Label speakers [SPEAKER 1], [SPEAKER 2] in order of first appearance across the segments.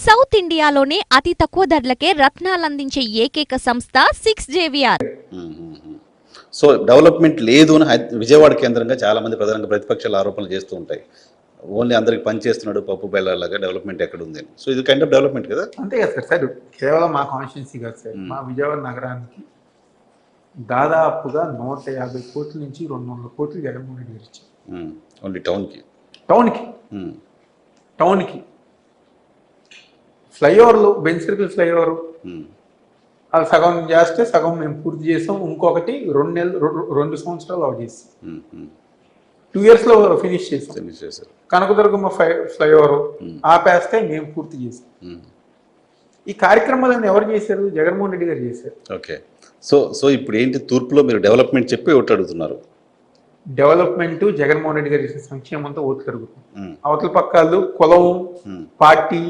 [SPEAKER 1] South ఇండియాలోనే అతి తక్కువ ధరలకే రత్నాలందించే ఏకైక సంస్థ 6JVR.
[SPEAKER 2] సో డెవలప్మెంట్ లేదు అని విజయవాడ కేంద్రంగా చాలా మంది ప్రధానంగా ప్రతిపక్షాలు ఆరోపణలు చేస్తూ ఉంటాయి. ఓన్లీ అందరికి పని చేస్తున్నాడు పప్పు బెల్లాలాగా, డెవలప్మెంట్ ఎక్కడ ఉంది. సో ఇది కైండ్ ఆఫ్ డెవలప్మెంట్ కదా.
[SPEAKER 3] అంతే కదా సార్. సార్ కేవలం మా కాన్స్టిట్యున్సీ కాదు సార్, మా విజయవాడ నగరానికి దాదాపుగా 150 కోట్ల నుంచి 200 కోట్లు జగన్మోహన్ రెడ్డి గారు ఇచ్చారు.
[SPEAKER 2] ఓన్లీ టౌన్కి
[SPEAKER 3] ఫ్లైఓవర్లు, బెంచ్ సర్కిల్ ఫ్లైఓవర్ అది సగం చేస్తే సగం మేము పూర్తి చేసాం. ఇంకొకటి 2 సంవత్సరాలు అవి చేస్తాం. 2 years లో ఫినిష్ చేసాం. కనకదుర్గమ్మ ఫ్లైఓవర్ ఆపేస్తే మేము పూర్తి చేసాం. ఈ కార్యక్రమాలను ఎవరు చేశారు? జగన్మోహన్ రెడ్డి గారు చేశారు.
[SPEAKER 2] ఓకే. సో ఇప్పుడు ఏంటి తూర్పులో మీరు డెవలప్మెంట్ చెప్పి ఓట్లు అడుగుతున్నారు?
[SPEAKER 3] డెవలప్మెంట్ జగన్మోహన్ రెడ్డి గారి సంక్షేమంతో ఓట్లు అడుగుతుంది. అవతల పక్కాలు కులం, పార్టీ,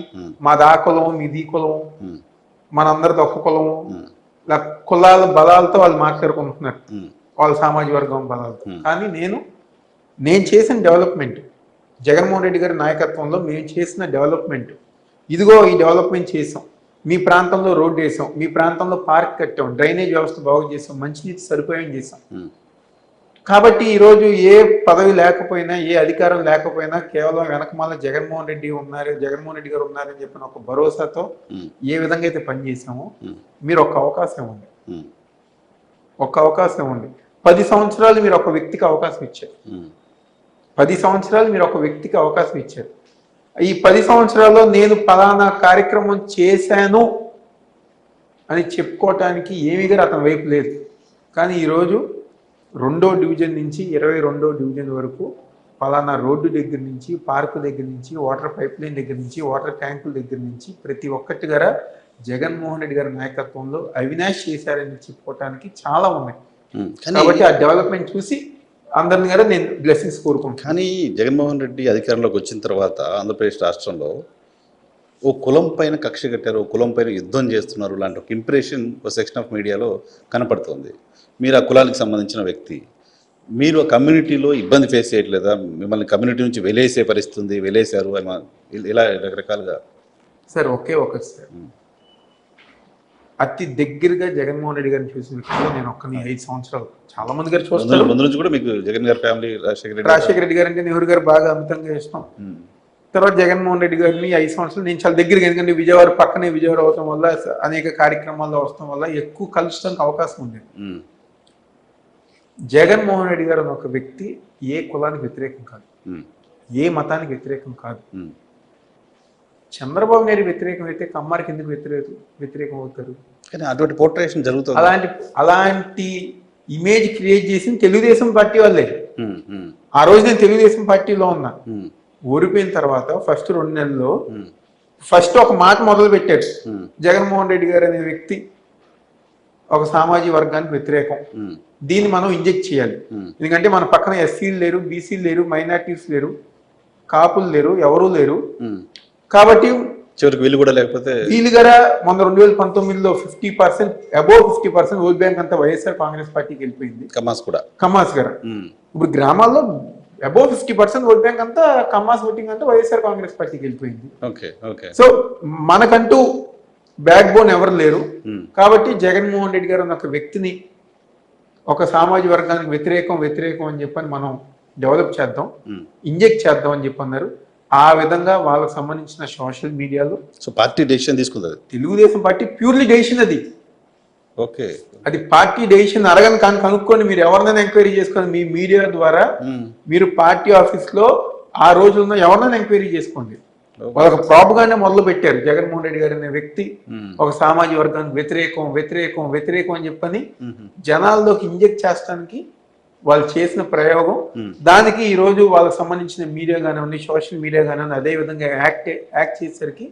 [SPEAKER 3] మాది ఆ కులం, మీది కులం, మనందరిది ఒక్క కులము, కులాల బలాలతో వాళ్ళు మాట్లాడుకుంటున్నారు, వాళ్ళ సామాజిక వర్గం బలాలతో. కానీ నేను చేసిన డెవలప్మెంట్, జగన్మోహన్ రెడ్డి గారి నాయకత్వంలో మేము చేసిన డెవలప్మెంట్, ఇదిగో ఈ డెవలప్మెంట్ చేసాం. మీ ప్రాంతంలో రోడ్డు వేసాం, మీ ప్రాంతంలో పార్క్ కట్టాం, డ్రైనేజ్ వ్యవస్థ బాగు చేసాం, మంచినీటి సదుపాయం చేసాం. కాబట్టి ఈరోజు ఏ పదవి లేకపోయినా, ఏ అధికారం లేకపోయినా, కేవలం వెనకమాల జగన్మోహన్ రెడ్డి గారు ఉన్నారని చెప్పిన ఒక భరోసాతో ఏ విధంగా అయితే పనిచేసామో, మీరు ఒక్క అవకాశం ఉంది. 10 సంవత్సరాలు మీరు ఒక వ్యక్తికి అవకాశం ఇచ్చారు. 10 సంవత్సరాలు మీరు ఒక వ్యక్తికి అవకాశం ఇచ్చారు. ఈ 10 సంవత్సరాల్లో నేను పలానా కార్యక్రమం చేశాను అని చెప్పుకోవటానికి ఏమీ గారు అతని వైపు లేదు. కానీ ఈరోజు 2వ డివిజన్ నుంచి 22వ డివిజన్ వరకు పలానా రోడ్డు దగ్గర నుంచి, పార్కు దగ్గర నుంచి, వాటర్ పైప్ లైన్ దగ్గర నుంచి, వాటర్ ట్యాంకుల దగ్గర నుంచి ప్రతి ఒక్కటి గారా జగన్మోహన్ రెడ్డి గారి నాయకత్వంలో అవినాష్ చేశారని చెప్పుకోవటానికి చాలా ఉన్నాయి. కాబట్టి ఆ డెవలప్మెంట్ చూసి అందరిని గారా నేను బ్లెస్సింగ్స్ కోరుకుంటాను.
[SPEAKER 2] కానీ జగన్మోహన్ రెడ్డి అధికారంలోకి వచ్చిన తర్వాత ఆంధ్రప్రదేశ్ రాష్ట్రంలో ఓ కులం పైన కక్ష కట్టారు, ఓ కులం పైన యుద్ధం చేస్తున్నారు లాంటి ఒక ఇంప్రెషన్ ఒక సెక్షన్ ఆఫ్ మీడియాలో కనపడుతుంది. మీరు ఆ కులానికి సంబంధించిన వ్యక్తి, మీరు ఆ కమ్యూనిటీలో ఇబ్బంది ఫేస్ చేయట్లేదా? మిమ్మల్ని కమ్యూనిటీ నుంచి వెలేశారు ఇలా రకరకాలుగా.
[SPEAKER 3] సార్ ఒకటి సార్, అతి దగ్గరగా జగన్మోహన్ రెడ్డి గారిని చూసిన వ్యక్తిలో నేను 5 సంవత్సరాలు. చాలా మంది గారు చూస్తారు,
[SPEAKER 2] ముందు నుంచి కూడా మీకు జగన్ గారి ఫ్యామిలీ,
[SPEAKER 3] రాజశేఖర రెడ్డి గారు అంటే నెహ్రూ గారు బాగా అమితంగా ఇష్టం. తర్వాత జగన్మోహన్ రెడ్డి గారిని 5 సంవత్సరాలు నేను చాలా దగ్గరగా, ఎందుకంటే విజయవాడ పక్కనే విజయవాడ అవడం వల్ల, అనేక కార్యక్రమాల్లో వస్తాం వల్ల ఎక్కువ కలుసుకోవడానికి అవకాశం ఉండేది. జగన్మోహన్ రెడ్డి గారు అనే ఒక వ్యక్తి ఏ కులానికి వ్యతిరేకం కాదు, ఏ మతానికి వ్యతిరేకం కాదు. చంద్రబాబు నాయుడు వ్యతిరేకం అయితే కమ్మారికి ఎందుకు వ్యతిరేకం అవుతారు?
[SPEAKER 2] కానీ అటువంటి పోర్ట్రేషన్ జరుగుతుంది.
[SPEAKER 3] అలాంటి ఇమేజ్ క్రియేట్ చేసింది తెలుగుదేశం పార్టీ వాళ్ళే. ఆ రోజు నేను తెలుగుదేశం పార్టీలో ఉన్నా. ఓడిపోయిన తర్వాత ఫస్ట్ 2 నెలల్లో ఒక మాట మొదలు పెట్టాడు, జగన్మోహన్ రెడ్డి గారు అనే వ్యక్తి ఒక సామాజిక వర్గానికి వ్యతిరేకం, దీన్ని మనం ఇంజెక్ట్ చేయాలి. ఎందుకంటే మన పక్కన ఎస్సీలు లేరు, బీసీలు లేరు, మైనార్టీస్ లేరు, కాపులు లేరు, ఎవరూ లేరు. కాబట్టి
[SPEAKER 2] చివరికి వీళ్ళు కూడా లేకపోతే
[SPEAKER 3] వీళ్ళు గారా మొన్న 2019లో 50% ఓట్ బ్యాంక్ అంతా వైఎస్ఆర్ కాంగ్రెస్ పార్టీకి వెళ్ళిపోయింది. కమ్మాస్ గారు ఇప్పుడు గ్రామాల్లో అబోవ్ 50% ఓట్ బ్యాంక్ అంతా కమ్మాస్ ఓటింగ్ అంతా వైఎస్ఆర్ కాంగ్రెస్ పార్టీకి వెళ్ళిపోయింది. సో మనకంటూ బ్యాక్ బోన్ ఎవరు లేరు. కాబట్టి జగన్మోహన్ రెడ్డి గారు అన్న ఒక వ్యక్తిని ఒక సామాజిక వర్గానికి వ్యతిరేకం అని చెప్పని మనం డెవలప్ చేద్దాం, ఇంజెక్ట్ చేద్దాం అని చెప్పి అన్నారు. ఆ విధంగా వాళ్ళకి సంబంధించిన సోషల్ మీడియాలో
[SPEAKER 2] పార్టీ డెసిషన్ తీసుకుంది.
[SPEAKER 3] తెలుగుదేశం పార్టీ ప్యూర్లీ డెసిషన్ అది. అది పార్టీ డెసిషన్ అడగని కానీ కనుక్కొని మీరు ఎవరినైనా ఎంక్వైరీ చేసుకొని మీ మీడియా ద్వారా మీరు పార్టీ ఆఫీస్ లో ఆ రోజుల్లో ఎవరినైనా ఎంక్వైరీ చేసుకోండి. వాళ్ళకి ప్రాపగానే మొదలు పెట్టారు. జగన్మోహన్ రెడ్డి గారు అనే వ్యక్తి ఒక సామాజిక వర్గానికి వ్యతిరేకం అని చెప్పని జనాల్లోకి ఇంజెక్ట్ చేస్తానికి వాళ్ళు చేసిన ప్రయోగం. దానికి ఈ రోజు వాళ్ళకి సంబంధించిన మీడియా కానివ్వండి, సోషల్ మీడియా కానివ్వండి, అదే విధంగా యాక్ట్ చేసేసరికి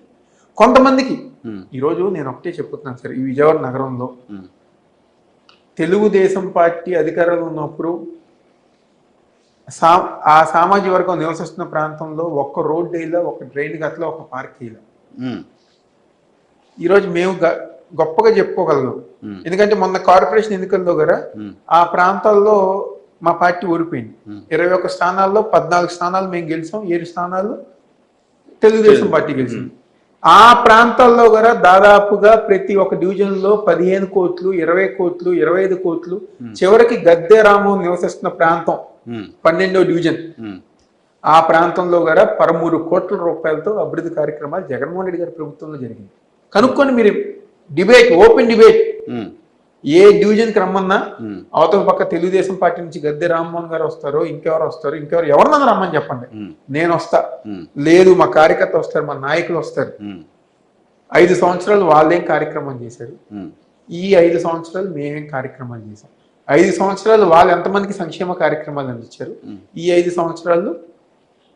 [SPEAKER 3] కొంతమందికి ఈరోజు నేను ఒకటే చెప్పుతున్నాను సార్, ఈ విజయవాడ నగరంలో తెలుగుదేశం పార్టీ అధికారంలో ఉన్నప్పుడు ఆ సామాజిక వర్గం నివసిస్తున్న ప్రాంతంలో ఒక్క రోడ్డు వేయలా, ఒక డ్రైన్ గట్ల, ఒక పార్క్ వేయలా. ఈరోజు మేము గొప్పగా చెప్పుకోగలం. ఎందుకంటే మొన్న కార్పొరేషన్ ఎన్నికల్లో కూడా ఆ ప్రాంతాల్లో మా పార్టీ ఓడిపోయింది. 21 స్థానాల్లో 14 స్థానాలు మేము గెలిచాం, 7 స్థానాలు తెలుగుదేశం పార్టీ గెలిచింది. ఆ ప్రాంతాల్లో కూడా దాదాపుగా ప్రతి ఒక్క డివిజన్ లో 15 కోట్లు 20 కోట్లు 25 కోట్లు చివరికి గద్దె రామోహన్ నివసిస్తున్న ప్రాంతం 12వ డివిజన్ ఆ ప్రాంతంలో కూడా 13 కోట్ల రూపాయలతో అభివృద్ధి కార్యక్రమాలు జగన్మోహన్ రెడ్డి గారి ప్రభుత్వంలో జరిగింది. కనుక్కొని మీరు డిబేట్, ఓపెన్ డిబేట్, ఏ డివిజన్ కి రమ్మన్నా అవతల పక్క తెలుగుదేశం పార్టీ నుంచి గద్దె రామ్మోహన్ గారు వస్తారో ఇంకెవరు ఎవరినన్నా రమ్మని చెప్పండి, నేను వస్తా. లేదు మా కార్యకర్త వస్తారు, మా నాయకులు వస్తారు. 5 సంవత్సరాలు వాళ్ళేం కార్యక్రమం చేశారు, ఈ 5 సంవత్సరాలు మేమేం కార్యక్రమాలు చేశాం, 5 సంవత్సరాలు వాళ్ళు ఎంతమందికి సంక్షేమ కార్యక్రమాలు అందించారు, ఈ 5 సంవత్సరాలు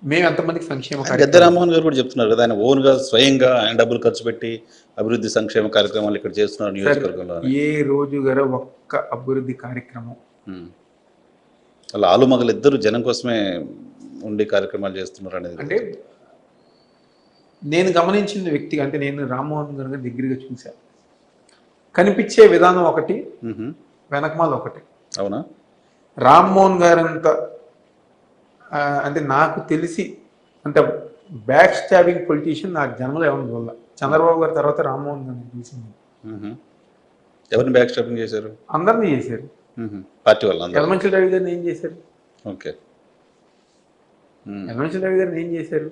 [SPEAKER 3] మేము ఎంతమందికి సంక్షేమ
[SPEAKER 2] గద్దె
[SPEAKER 3] కార్యక్రమాలు.
[SPEAKER 2] రామ్మోహన్ గారు కూడా చెప్తున్నారు కదా, ఆయన ఓన్గా స్వయంగా ఆయన డబ్బులు ఖర్చు పెట్టి అభివృద్ధి సంక్షేమ కార్యక్రమాలు ఇక్కడ చేస్తున్నారు నియోజకవర్గంలో.
[SPEAKER 3] ఏ రోజు గారు ఒక్క అభివృద్ధి కార్యక్రమం
[SPEAKER 2] అలా ఆలుమగలు ఇద్దరు జనం కోసమే ఉండి కార్యక్రమాలు చేస్తున్నారు అనేది.
[SPEAKER 3] అంటే నేను గమనించిన వ్యక్తిగా, అంటే నేను రామ్మోహన్ గారు దగ్గరగా చూశాను, కనిపించే విధానం ఒకటి, వెనకమాల ఒకటి.
[SPEAKER 2] అవునా?
[SPEAKER 3] రామ్మోహన్ గారు అంత అంటే నాకు తెలిసి అంటే బ్యాక్ స్టాబింగ్ పొలిటీషియన్ నాకు జన్మలో ఎవరిని వల్ల చంద్రబాబు గారి తర్వాత రామ్మోహన్ గారిని చూసింది.
[SPEAKER 2] ఎవరిని బ్యాక్ స్టాపింగ్ చేశారు?
[SPEAKER 3] అందరినీ చేశారు.
[SPEAKER 2] పార్టీ వాళ్ళు
[SPEAKER 3] యలమంచిలి రవి గారిని ఏం చేశారు?
[SPEAKER 2] ఓకే.
[SPEAKER 3] యలమంచిలి రవి గారిని ఏం చేశారు?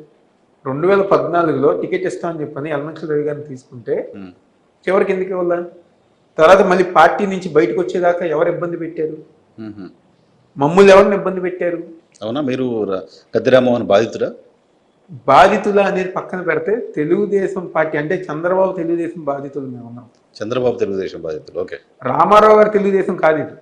[SPEAKER 3] 2014లో టికెట్ ఇస్తామని చెప్పని యలమంచిలి రవి గారిని తీసుకుంటే చివరికి ఎందుకు ఇవ్వాల? తర్వాత మళ్ళీ పార్టీ నుంచి బయటకు వచ్చేదాకా ఎవరు ఇబ్బంది పెట్టారు? మమ్మల్ని ఎవరిని ఇబ్బంది పెట్టారు?
[SPEAKER 2] అవునా? మీరు గద్దె రామ్మోహన్ బాధితుడా?
[SPEAKER 3] బాధితుల అనేది పక్కన పెడితే తెలుగుదేశం పార్టీ అంటే చంద్రబాబు తెలుగుదేశం బాధితులు మేము ఉన్నాం.
[SPEAKER 2] చంద్రబాబు తెలుగుదేశం బాధితులు. ఓకే.
[SPEAKER 3] రామారావు గారు తెలుగుదేశం కాదు ఇది.